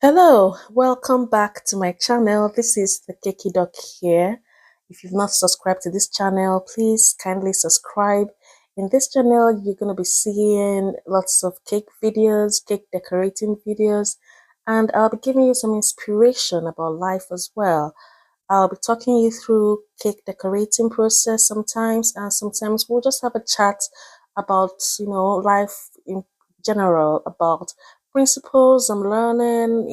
Hello, welcome back to my channel. This is the Cakey Duck here. If you've not subscribed to this channel, please kindly subscribe. In this channel, you're going to be seeing lots of cake videos, cake decorating videos, and I'll be giving you some inspiration about life as well. I'll be talking you through cake decorating process sometimes, and sometimes we'll just have a chat about, life in general, about principles I'm learning,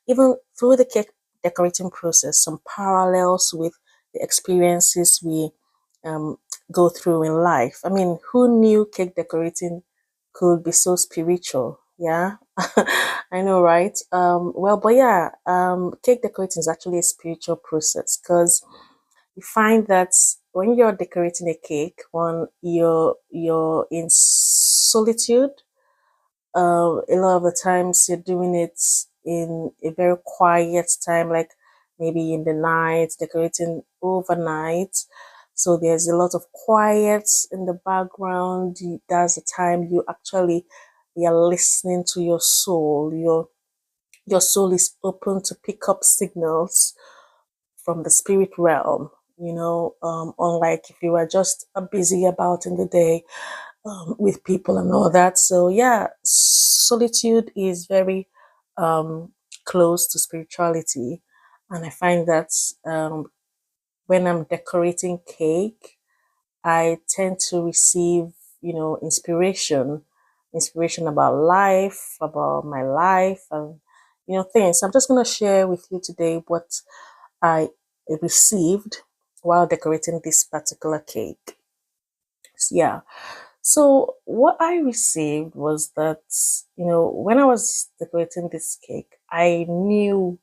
even through the cake decorating process, some parallels with the experiences we um, go through in life. I mean, who knew cake decorating could be so spiritual? Yeah, I know, right? Cake decorating is actually a spiritual process because you find that when you're decorating a cake, when you're in solitude, a lot of the times you're doing it in a very quiet time, like maybe in the night, decorating overnight. So there's a lot of quiet in the background. That's the time you're listening to your soul. Your soul is open to pick up signals from the spirit realm. Unlike if you were just busy about in the day, with people and all that. So yeah, solitude is very um, close to spirituality, and I find that when I'm decorating cake, I tend to receive, inspiration about life, about my life, and things. I'm just gonna share with you today what I received while decorating this particular cake. Yeah. So what I received was that, when I was decorating this cake, I knew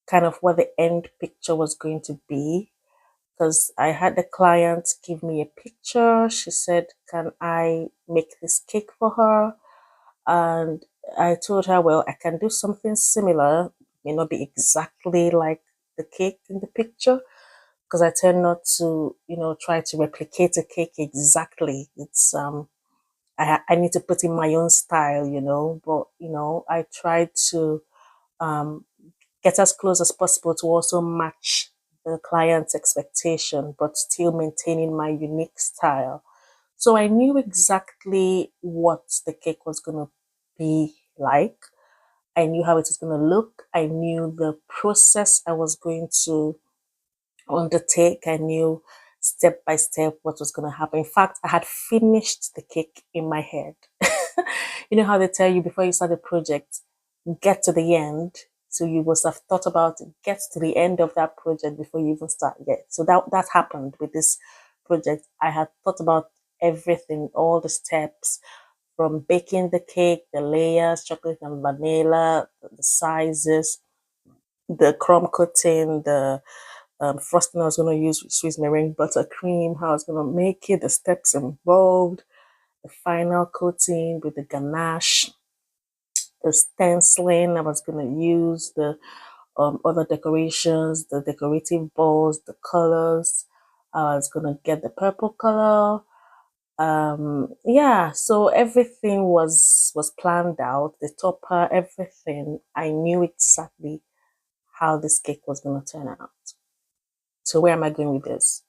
kind of what the end picture was going to be because I had the client give me a picture. She said, "Can I make this cake for her?" And I told her, "Well, I can do something similar. May not be exactly like the cake in the picture, because I tend not to, try to replicate a cake exactly. I need to put in my own style, but I try to um, get as close as possible to also match the client's expectation, but still maintaining my unique style. So I knew exactly what the cake was going to be like. I knew how it was going to look. I knew the process I was going to undertake. I knew step by step what was going to happen. In fact, I had finished the cake in my head. You know how they tell you before you start a project, get to the end. So you must have thought about it, get to the end of that project before you even start yet. So that happened with this project. I had thought about everything, all the steps from baking the cake, the layers, chocolate and vanilla, the sizes, the crumb coating, the frosting I was going to use Swiss meringue buttercream, how I was going to make it, the steps involved, the final coating with the ganache, the stenciling I was going to use, the other decorations, the decorative balls, the colors. I was going to get the purple color. Yeah, so everything was planned out, the topper, everything. I knew exactly how this cake was going to turn out. So where am I going with this?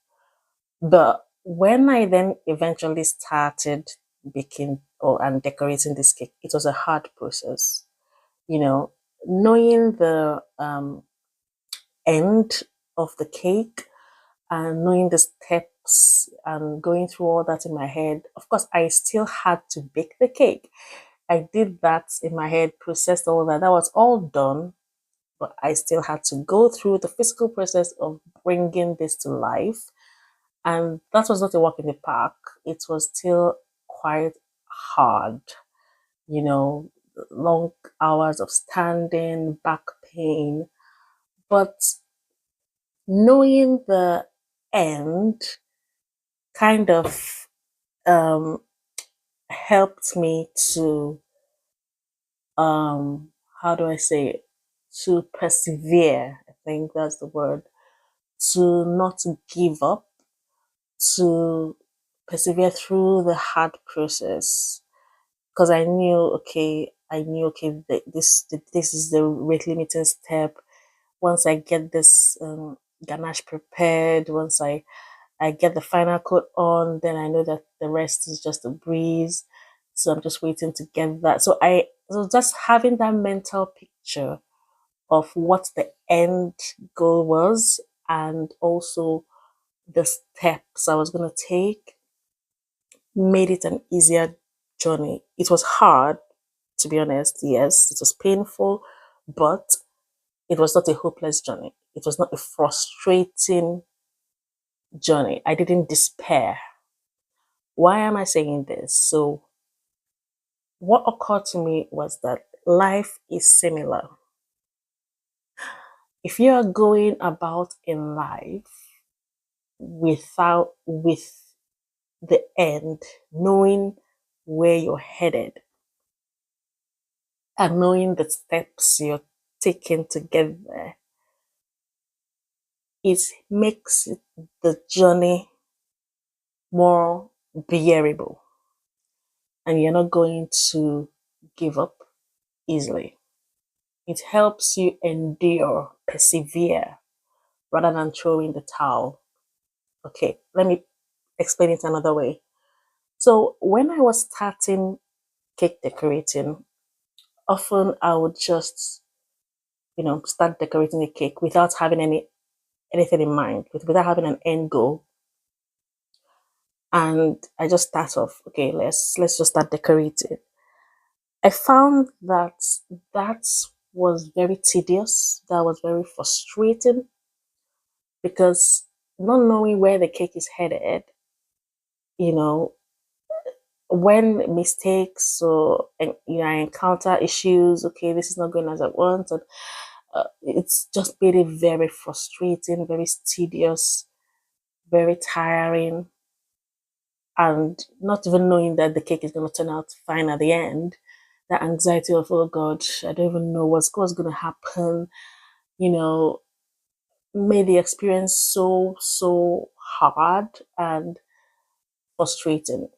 But when I then eventually started baking or and decorating this cake, it was a hard process. You know, knowing the end of the cake and knowing the steps and going through all that in my head. Of course, I still had to bake the cake. I did that in my head, processed all that. That was all done, but I still had to go through the physical process of bringing this to life. And that was not a walk in the park. It was still quite hard, you know, long hours of standing, back pain. But knowing the end kind of um, helped me to, how do I say it? To persevere. I think that's the word. To not give up, to persevere through the hard process because I knew, okay, I knew, okay, this is the rate limiting step. Once I get this ganache prepared, once I get the final coat on, then I know that the rest is just a breeze. So I'm just waiting to get that. So just having that mental picture of what the end goal was, and also the steps I was going to take, made it an easier journey. It was hard, to be honest. Yes, it was painful, but it was not a hopeless journey. It was not a frustrating journey. I didn't despair. Why am I saying this? So, what occurred to me was that life is similar. If you are going about in life with the end, knowing where you're headed and knowing the steps you're taking to get there, it makes the journey more bearable, and you're not going to give up easily. It helps you endure, persevere, rather than throwing the towel. Okay, let me explain it another way. So, when I was starting cake decorating, often I would just, start decorating a cake without having anything in mind, without having an end goal. And I just start off, okay, let's just start decorating. I found that that was very tedious, that was very frustrating, because not knowing where the cake is headed, you know, when mistakes or I encounter issues, okay, this is not going as I want, and it's just made it very frustrating, very tedious, very tiring, and not even knowing that the cake is going to turn out fine at the end. That anxiety of, oh God, I don't even know what's going to happen, you know, made the experience so hard and frustrating,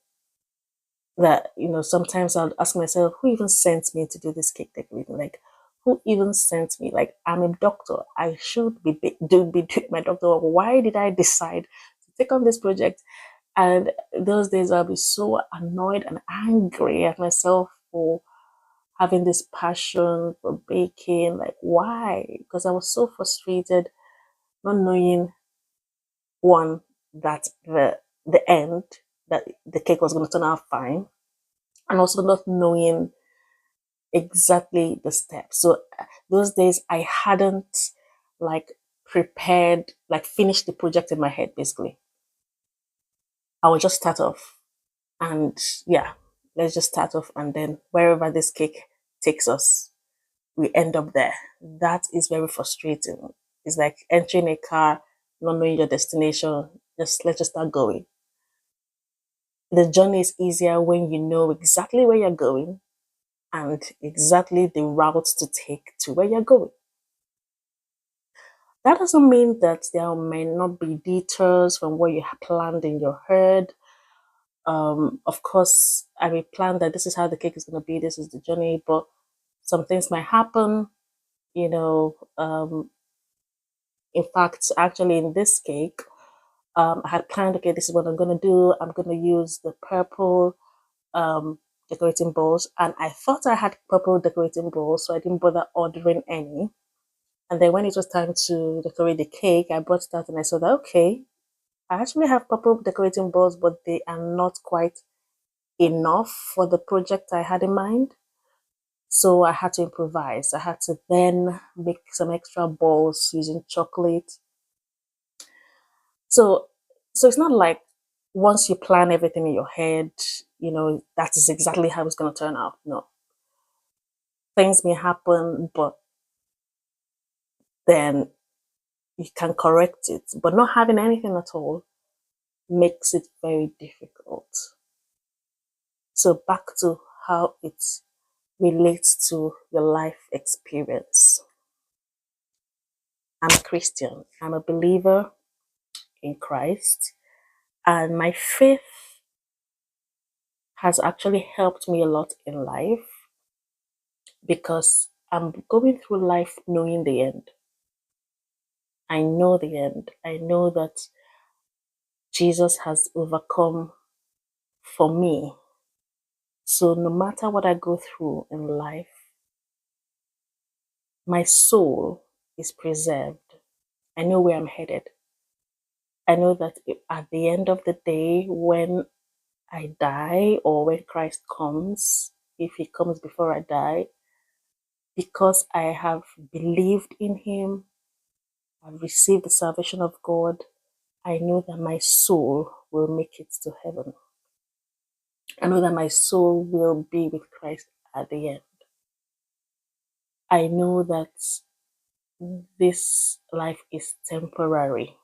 that sometimes I'll ask myself, who even sent me to do this cake decorating? Like, who even sent me? Like, I'm a doctor, I should be doing my doctor work. Why did I decide to take on this project? And those days I'll be so annoyed and angry at myself for having this passion for baking. Like, why? Because I was so frustrated, not knowing, one, that the end, that the cake was going to turn out fine, and also not knowing exactly the steps. So those days I hadn't, like, prepared, like, finished the project in my head. Basically, I would just start off, and yeah, let's just start off, and then wherever this cake takes us, we end up there. That is very frustrating. It's like entering a car, not knowing your destination. Let's just start going. The journey is easier when you know exactly where you're going and exactly the route to take to where you're going. That doesn't mean that there may not be detours from what you have planned in your head. Of course, I may plan that this is how the cake is going to be, this is the journey, but some things might happen, you know. In fact, actually, in this cake, I had planned, okay, this is what I'm going to do. I'm going to use the purple decorating balls, and I thought I had purple decorating balls, so I didn't bother ordering any. And then when it was time to decorate the cake, I brought it out and I saw that, okay, I actually have purple decorating balls, but they are not quite enough for the project I had in mind. So I had to improvise. I had to then make some extra balls using chocolate. So so it's not like once you plan everything in your head, that is exactly how it's going to turn out. No, things may happen, but then you can correct it. But not having anything at all makes it very difficult. So back to how it relates to your life experience. I'm a Christian. I'm a believer in Christ, and my faith has actually helped me a lot in life. because I'm going through life knowing the end. I know the end. I know that Jesus has overcome for me. So no matter what I go through in life, my soul is preserved. I know where I'm headed. I know that at the end of the day, when I die or when Christ comes, if he comes before I die, because I have believed in him, I've received the salvation of God, I know that my soul will make it to heaven. I know that my soul will be with Christ at the end. I know that this life is temporary.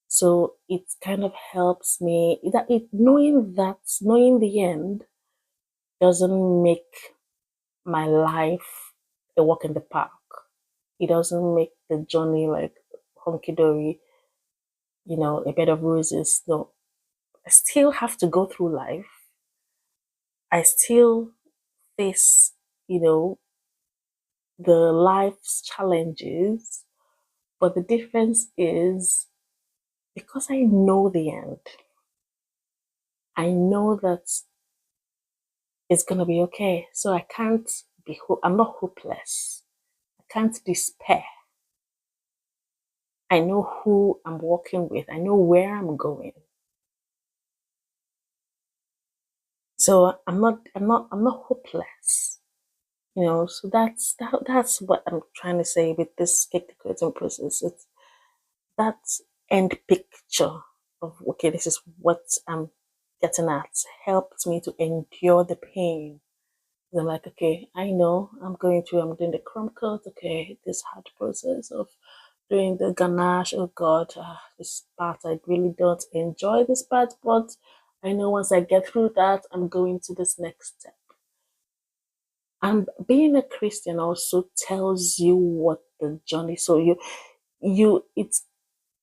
So it kind of helps me that knowing the end doesn't make my life a walk in the park. It doesn't make the journey like hunky dory, a bed of roses. No, I still have to go through life. I still face, you know, the life's challenges, but the difference is because I know the end, I know that it's gonna be okay. So I can't I'm not hopeless. I can't despair. I know who I'm working with. I know where I'm going. So I'm not hopeless. So that's what I'm trying to say with this cake decorating process. It's that end picture of okay, this is what I'm getting at helped me to endure the pain. I'm like, okay, I know I'm doing the crumb cut, okay, this hard process of doing the ganache. Oh God, this part I really don't enjoy this part, but I know once I get through that, I'm going to this next step. And being a Christian also tells you what the journey. So it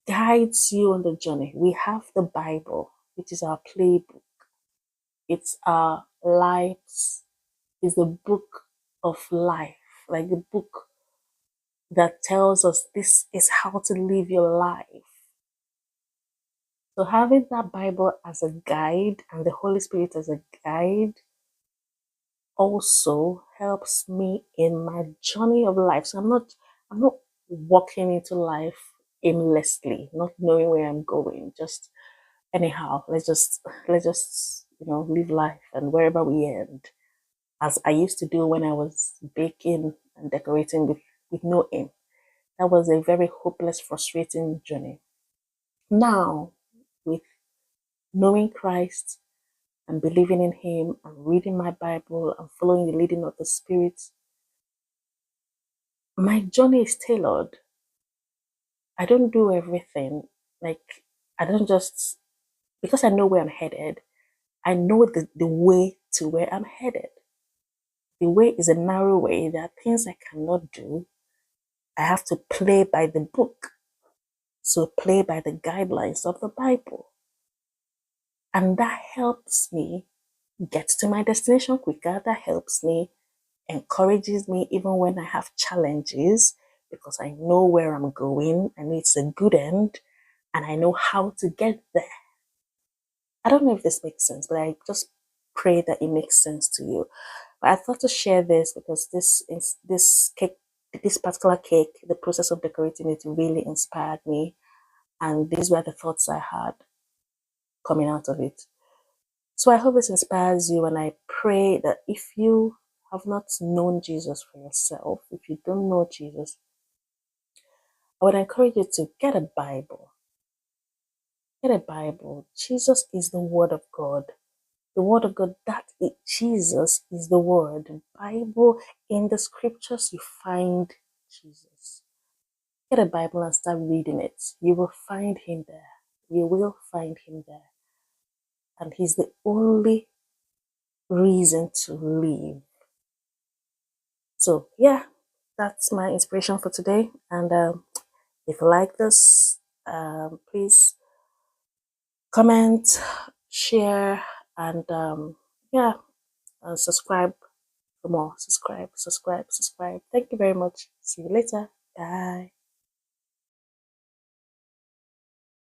guides you on the journey. We have the Bible, which is our playbook. It's our lives. It's the book of life, like the book that tells us this is how to live your life. So having that Bible as a guide and the Holy Spirit as a guide also helps me in my journey of life. So I'm not walking into life aimlessly, not knowing where I'm going, just anyhow. Let's just live life and wherever we end. As I used to do when I was baking and decorating with no aim. That was a very hopeless, frustrating journey. Now, with knowing Christ and believing in him and reading my Bible and following the leading of the Spirit, my journey is tailored. I don't do everything. Like, I don't just, because I know where I'm headed, I know the way to where I'm headed. The way is a narrow way. There are things I cannot do. I have to play by the book. So play by the guidelines of the Bible. And that helps me get to my destination quicker. That helps me, encourages me even when I have challenges because I know where I'm going and it's a good end and I know how to get there. I don't know if this makes sense, but I just pray that it makes sense to you. But I thought to share this because this cake, this particular cake, the process of decorating it really inspired me. And these were the thoughts I had coming out of it. So I hope this inspires you, and I pray that if you have not known Jesus for yourself, if you don't know Jesus, I would encourage you to get a Bible. Get a Bible. Jesus is the Word of God. The Word of God, Jesus is the Word. The Bible, in the scriptures, you find Jesus. Get a Bible and start reading it. You will find him there. You will find him there. And he's the only reason to live. So, yeah, that's my inspiration for today. And if you like this, please comment, share, and yeah, subscribe for more. Subscribe, subscribe, subscribe. Thank you very much. See you later. Bye.